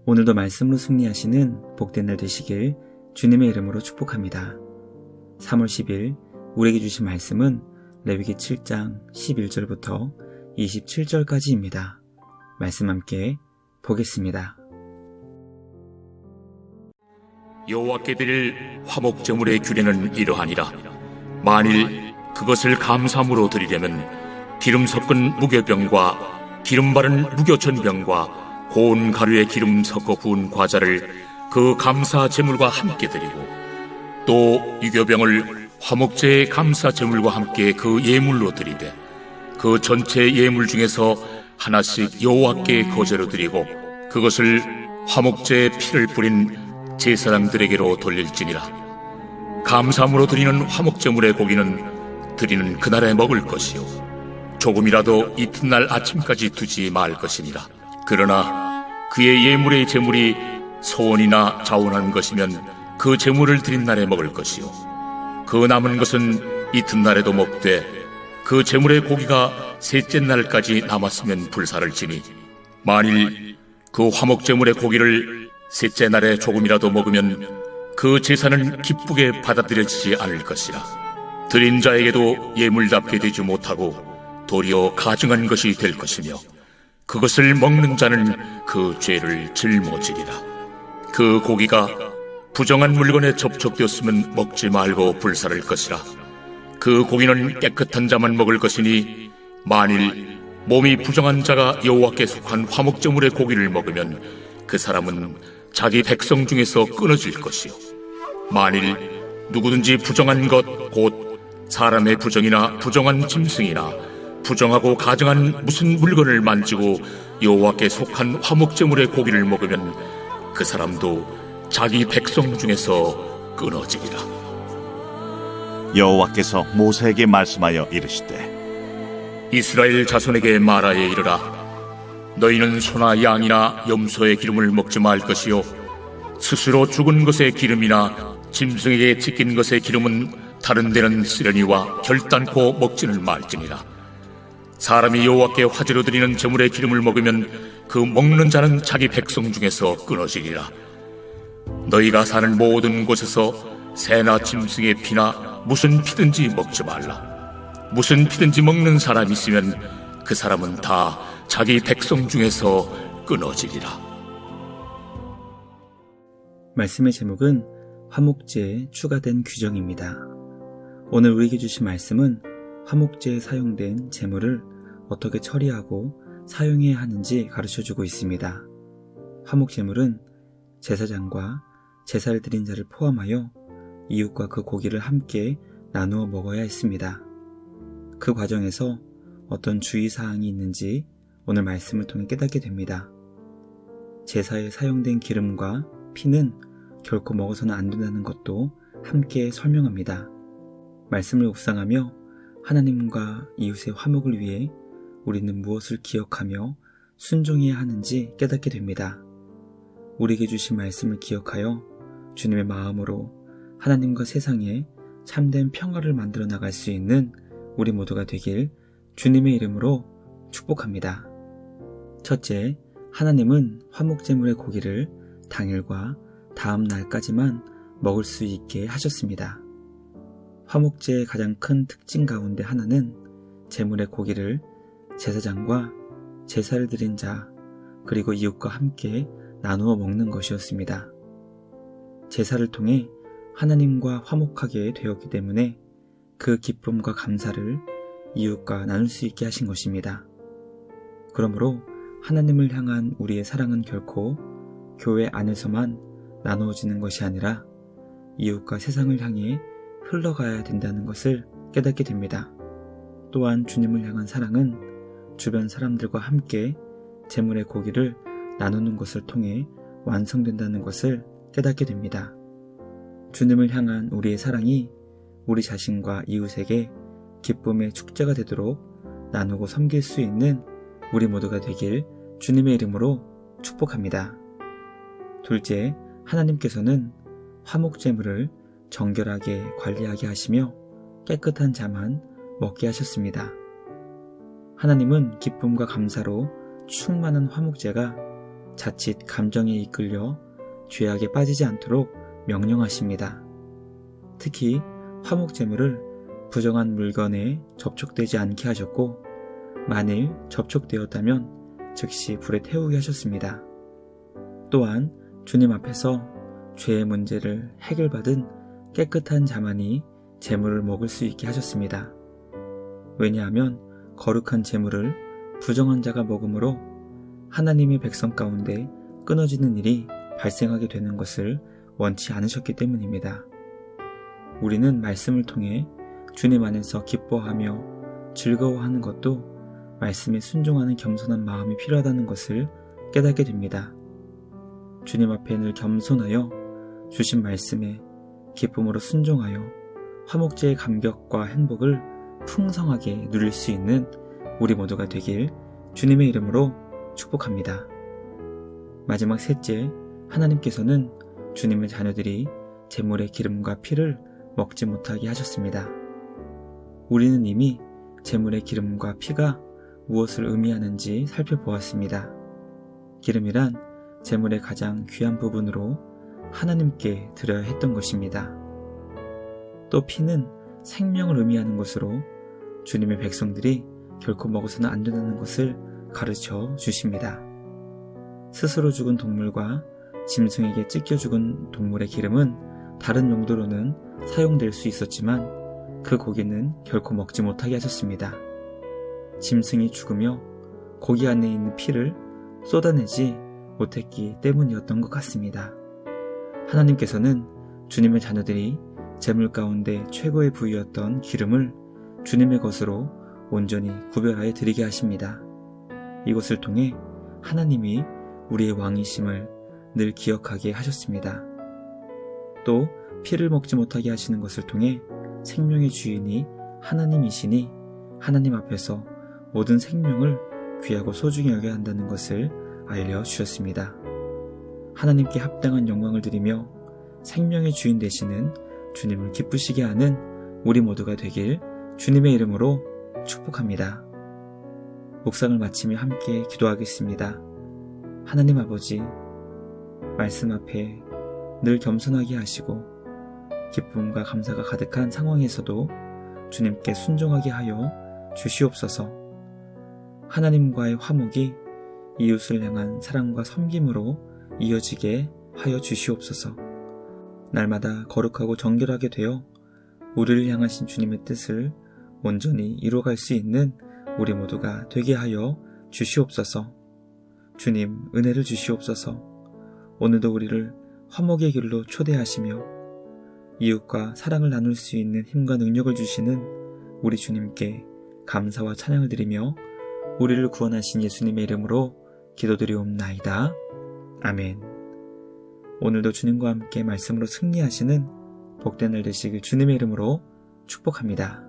오늘도 말씀으로 승리하시는 복된 날 되시길 주님의 이름으로 축복합니다. 3월 10일 우리에게 주신 말씀은 레위기 7장 11절부터 27절까지입니다. 말씀 함께 보겠습니다. 여호와께 드릴 화목제물의 규례는 이러하니라. 만일 그것을 감사함으로 드리려면 기름 섞은 무교병과 기름 바른 무교전병과 고운 가루에 기름 섞어 부은 과자를 그 감사 제물과 함께 드리고, 또 유교병을 화목제의 감사 제물과 함께 그 예물로 드리되 그 전체 예물 중에서 하나씩 여호와께 거제로 드리고 그것을 화목제의 피를 뿌린 제사장들에게로 돌릴지니라. 감사함으로 드리는 화목제물의 고기는 드리는 그날에 먹을 것이요 조금이라도 이튿날 아침까지 두지 말 것이니라. 그러나 그의 예물의 제물이 소원이나 자원한 것이면 그 제물을 드린 날에 먹을 것이요 그 남은 것은 이튿날에도 먹되 그 제물의 고기가 셋째 날까지 남았으면 불사를 지니, 만일 그 화목제물의 고기를 셋째 날에 조금이라도 먹으면 그 제사는 기쁘게 받아들여지지 않을 것이라. 드린 자에게도 예물답게 되지 못하고 도리어 가증한 것이 될 것이며 그것을 먹는 자는 그 죄를 짊어지리라. 그 고기가 부정한 물건에 접촉되었으면 먹지 말고 불사를 것이라. 그 고기는 깨끗한 자만 먹을 것이니, 만일 몸이 부정한 자가 여호와께 속한 화목제물의 고기를 먹으면 그 사람은 자기 백성 중에서 끊어질 것이요 만일 누구든지 부정한 것 곧 사람의 부정이나 부정한 짐승이나 부정하고 가증한 무슨 물건을 만지고 여호와께 속한 화목제물의 고기를 먹으면 그 사람도 자기 백성 중에서 끊어지리라. 여호와께서 모세에게 말씀하여 이르시되, 이스라엘 자손에게 말하여 이르라. 너희는 소나 양이나 염소의 기름을 먹지 말 것이요 스스로 죽은 것의 기름이나 짐승에게 찢긴 것의 기름은 다른 데는 쓰려니와 결단코 먹지는 말지니라. 사람이 여호와께 화제로 드리는 제물의 기름을 먹으면 그 먹는 자는 자기 백성 중에서 끊어지리라. 너희가 사는 모든 곳에서 새나 짐승의 피나 무슨 피든지 먹지 말라. 무슨 피든지 먹는 사람이 있으면 그 사람은 다 자기 백성 중에서 끊어지리라. 말씀의 제목은 화목제에 추가된 규정입니다. 오늘 우리에게 주신 말씀은 화목제에 사용된 제물을 어떻게 처리하고 사용해야 하는지 가르쳐주고 있습니다. 화목제물은 제사장과 제사를 드린 자를 포함하여 이웃과 그 고기를 함께 나누어 먹어야 했습니다. 그 과정에서 어떤 주의사항이 있는지 오늘 말씀을 통해 깨닫게 됩니다. 제사에 사용된 기름과 피는 결코 먹어서는 안 된다는 것도 함께 설명합니다. 말씀을 묵상하며 하나님과 이웃의 화목을 위해 우리는 무엇을 기억하며 순종해야 하는지 깨닫게 됩니다. 우리에게 주신 말씀을 기억하여 주님의 마음으로 하나님과 세상에 참된 평화를 만들어 나갈 수 있는 우리 모두가 되길 주님의 이름으로 축복합니다. 첫째, 하나님은 화목제물의 고기를 당일과 다음 날까지만 먹을 수 있게 하셨습니다. 화목제의 가장 큰 특징 가운데 하나는 제물의 고기를 제사장과 제사를 드린 자 그리고 이웃과 함께 나누어 먹는 것이었습니다. 제사를 통해 하나님과 화목하게 되었기 때문에 그 기쁨과 감사를 이웃과 나눌 수 있게 하신 것입니다. 그러므로 하나님을 향한 우리의 사랑은 결코 교회 안에서만 나누어지는 것이 아니라 이웃과 세상을 향해 흘러가야 된다는 것을 깨닫게 됩니다. 또한 주님을 향한 사랑은 주변 사람들과 함께 제물의 고기를 나누는 것을 통해 완성된다는 것을 깨닫게 됩니다. 주님을 향한 우리의 사랑이 우리 자신과 이웃에게 기쁨의 축제가 되도록 나누고 섬길 수 있는 우리 모두가 되길 주님의 이름으로 축복합니다. 둘째, 하나님께서는 화목제물을 정결하게 관리하게 하시며 깨끗한 자만 먹게 하셨습니다. 하나님은 기쁨과 감사로 충만한 화목제가 자칫 감정에 이끌려 죄악에 빠지지 않도록 명령하십니다. 특히 화목제물을 부정한 물건에 접촉되지 않게 하셨고, 만일 접촉되었다면 즉시 불에 태우게 하셨습니다. 또한 주님 앞에서 죄의 문제를 해결받은 깨끗한 자만이 제물을 먹을 수 있게 하셨습니다. 왜냐하면 거룩한 제물을 부정한 자가 먹음으로 하나님의 백성 가운데 끊어지는 일이 발생하게 되는 것을 원치 않으셨기 때문입니다. 우리는 말씀을 통해 주님 안에서 기뻐하며 즐거워하는 것도 말씀에 순종하는 겸손한 마음이 필요하다는 것을 깨닫게 됩니다. 주님 앞에 늘 겸손하여 주신 말씀에 기쁨으로 순종하여 화목제의 감격과 행복을 풍성하게 누릴 수 있는 우리 모두가 되길 주님의 이름으로 축복합니다. 마지막 셋째, 하나님께서는 주님의 자녀들이 제물의 기름과 피를 먹지 못하게 하셨습니다. 우리는 이미 제물의 기름과 피가 무엇을 의미하는지 살펴보았습니다. 기름이란 제물의 가장 귀한 부분으로 하나님께 드려야 했던 것입니다. 또 피는 생명을 의미하는 것으로 주님의 백성들이 결코 먹어서는 안 된다는 것을 가르쳐 주십니다. 스스로 죽은 동물과 짐승에게 찢겨 죽은 동물의 기름은 다른 용도로는 사용될 수 있었지만 그 고기는 결코 먹지 못하게 하셨습니다. 짐승이 죽으며 고기 안에 있는 피를 쏟아내지 못했기 때문이었던 것 같습니다. 하나님께서는 주님의 자녀들이 제물 가운데 최고의 부위였던 기름을 주님의 것으로 온전히 구별하여 드리게 하십니다. 이것을 통해 하나님이 우리의 왕이심을 늘 기억하게 하셨습니다. 또 피를 먹지 못하게 하시는 것을 통해 생명의 주인이 하나님이시니 하나님 앞에서 모든 생명을 귀하고 소중히 여겨야 한다는 것을 알려주셨습니다. 하나님께 합당한 영광을 드리며 생명의 주인 되시는 주님을 기쁘시게 하는 우리 모두가 되길 주님의 이름으로 축복합니다. 묵상을 마치며 함께 기도하겠습니다. 하나님 아버지, 말씀 앞에 늘 겸손하게 하시고 기쁨과 감사가 가득한 상황에서도 주님께 순종하게 하여 주시옵소서. 하나님과의 화목이 이웃을 향한 사랑과 섬김으로 이어지게 하여 주시옵소서. 날마다 거룩하고 정결하게 되어 우리를 향하신 주님의 뜻을 온전히 이루어갈 수 있는 우리 모두가 되게 하여 주시옵소서. 주님, 은혜를 주시옵소서. 오늘도 우리를 화목의 길로 초대하시며 이웃과 사랑을 나눌 수 있는 힘과 능력을 주시는 우리 주님께 감사와 찬양을 드리며 우리를 구원하신 예수님의 이름으로 기도드리옵나이다. 아멘. 오늘도 주님과 함께 말씀으로 승리하시는 복된 날 되시길 주님의 이름으로 축복합니다.